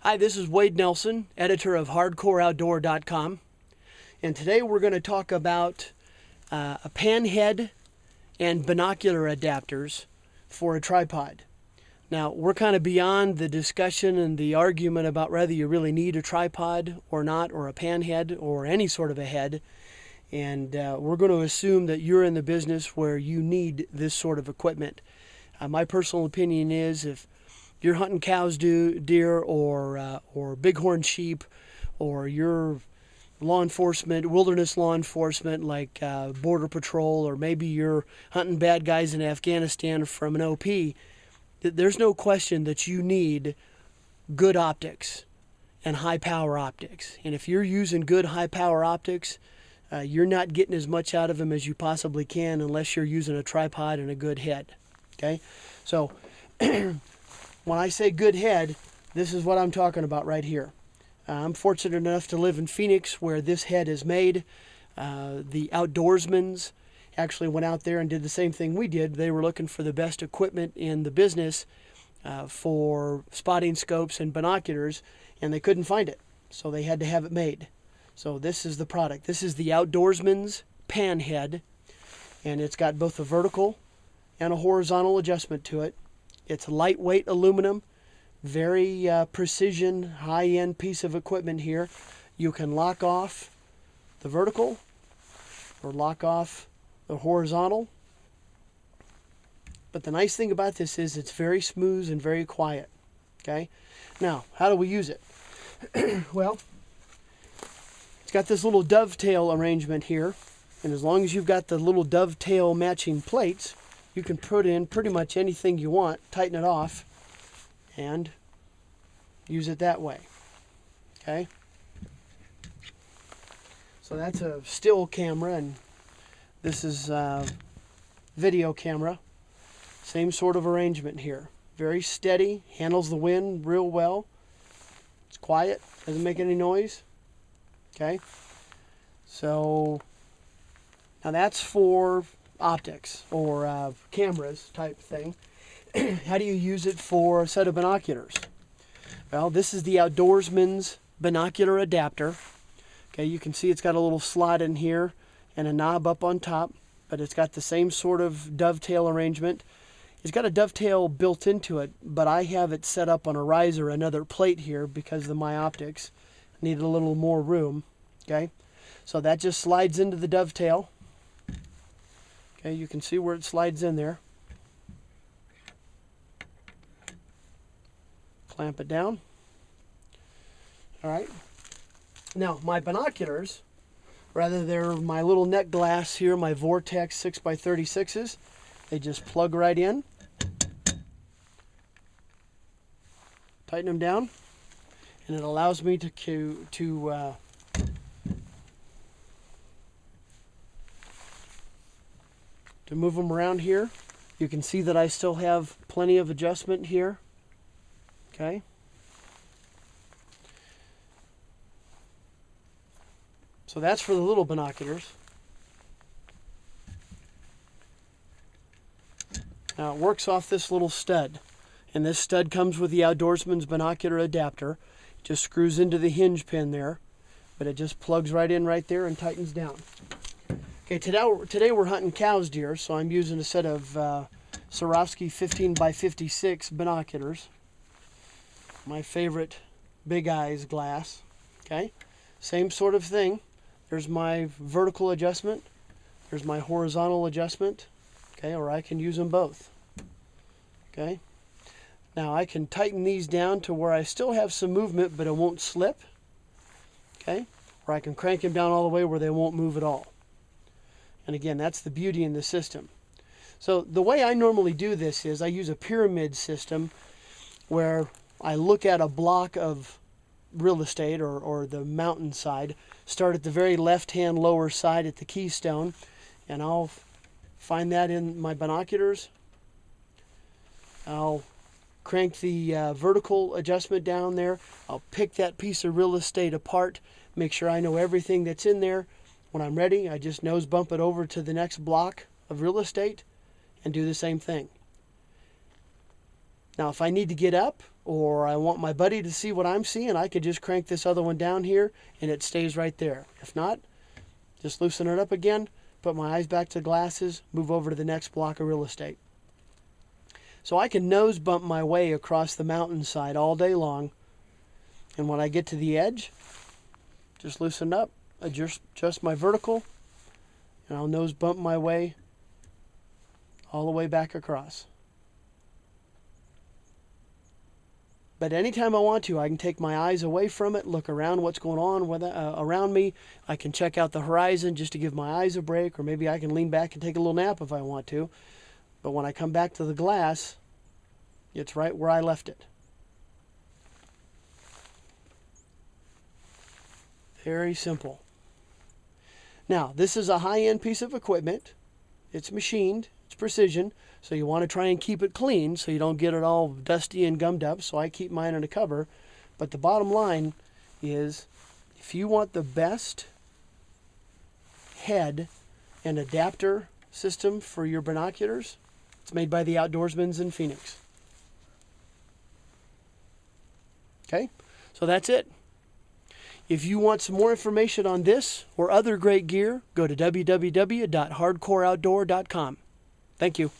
Hi, this is Wade Nelson, editor of HardcoreOutdoor.com, and today we're going to talk about a pan head and binocular adapters for a tripod. Now, we're kind of beyond the discussion and the argument about whether you really need a tripod or not, or a pan head, or any sort of a head, and we're going to assume that you're in the business where you need this sort of equipment. My personal opinion is if you're hunting cows, deer, or bighorn sheep, or you're law enforcement, wilderness law enforcement like Border Patrol, or maybe you're hunting bad guys in Afghanistan from an OP, there's no question that you need good optics and high power optics. And if you're using good high power optics, you're not getting as much out of them as you possibly can unless you're using a tripod and a good head. Okay, so when I say good head, this is what I'm talking about right here. I'm fortunate enough to live in Phoenix where this head is made. The Outdoorsmans actually went out there and did the same thing we did. They were looking for the best equipment in the business for spotting scopes and binoculars, and they couldn't find it, so they had to have it made. So this is the product. This is the Outdoorsman's pan head, and it's got both a vertical and a horizontal adjustment to it. It's lightweight aluminum, very precision, high-end piece of equipment here. You can lock off the vertical or lock off the horizontal. But the nice thing about this is it's very smooth and very quiet. Okay? Now, how do we use it? Well, it's got this little dovetail arrangement here. And as long as you've got the little dovetail matching plates, you can put in pretty much anything you want, tighten it off, and use it that way. Okay? So that's a still camera, and this is a video camera. Same sort of arrangement here. Very steady, handles the wind real well. It's quiet, doesn't make any noise. Okay? So now that's for optics or cameras type thing. How do you use it for a set of binoculars? Well, this is the Outdoorsman's binocular adapter. Okay, you can see it's got a little slot in here and a knob up on top, but it's got the same sort of dovetail arrangement. It's got a dovetail built into it, but I have it set up on a riser, another plate here, because of my optics. I needed a little more room. Okay, so that just slides into the dovetail. Okay, you can see where it slides in there. Clamp it down. All right. Now, my binoculars, rather they're my little net glass here, my Vortex 6x36s, they just plug right in. Tighten them down, and it allows me to move them around here. You can see that I still have plenty of adjustment here. Okay. So that's for the little binoculars. Now it works off this little stud. And this stud comes with the Outdoorsman's binocular adapter. It just screws into the hinge pin there. But it just plugs right in right there and tightens down. Okay, today we're hunting cows, deer, so I'm using a set of Swarovski 15x56 binoculars. My favorite big eyes glass. Okay, same sort of thing. There's my vertical adjustment. There's my horizontal adjustment. Okay, or I can use them both. Okay, now I can tighten these down to where I still have some movement, but it won't slip. Okay, or I can crank them down all the way where they won't move at all. And again, that's the beauty in the system. So the way I normally do this is I use a pyramid system where I look at a block of real estate or the mountainside, start at the very left-hand lower side at the keystone, and I'll find that in my binoculars. I'll crank the vertical adjustment down there. I'll pick that piece of real estate apart, make sure I know everything that's in there. When I'm ready, I just nose bump it over to the next block of real estate and do the same thing. Now, if I need to get up or I want my buddy to see what I'm seeing, I could just crank this other one down here and it stays right there. If not, just loosen it up again, put my eyes back to the glasses, move over to the next block of real estate. So I can nose bump my way across the mountainside all day long, and when I get to the edge, just loosen up, adjust my vertical, and I'll nose bump my way all the way back across. But anytime I want to, I can take my eyes away from it, look around what's going on around me. I can check out the horizon just to give my eyes a break, or maybe I can lean back and take a little nap if I want to. But when I come back to the glass, it's right where I left it. Very simple. Now, this is a high-end piece of equipment. It's machined, it's precision, so you want to try and keep it clean so you don't get it all dusty and gummed up, so I keep mine under cover. But the bottom line is, if you want the best head and adapter system for your binoculars, it's made by the Outdoorsmans in Phoenix. Okay, so that's it. If you want some more information on this or other great gear, go to www.hardcoreoutdoor.com. Thank you.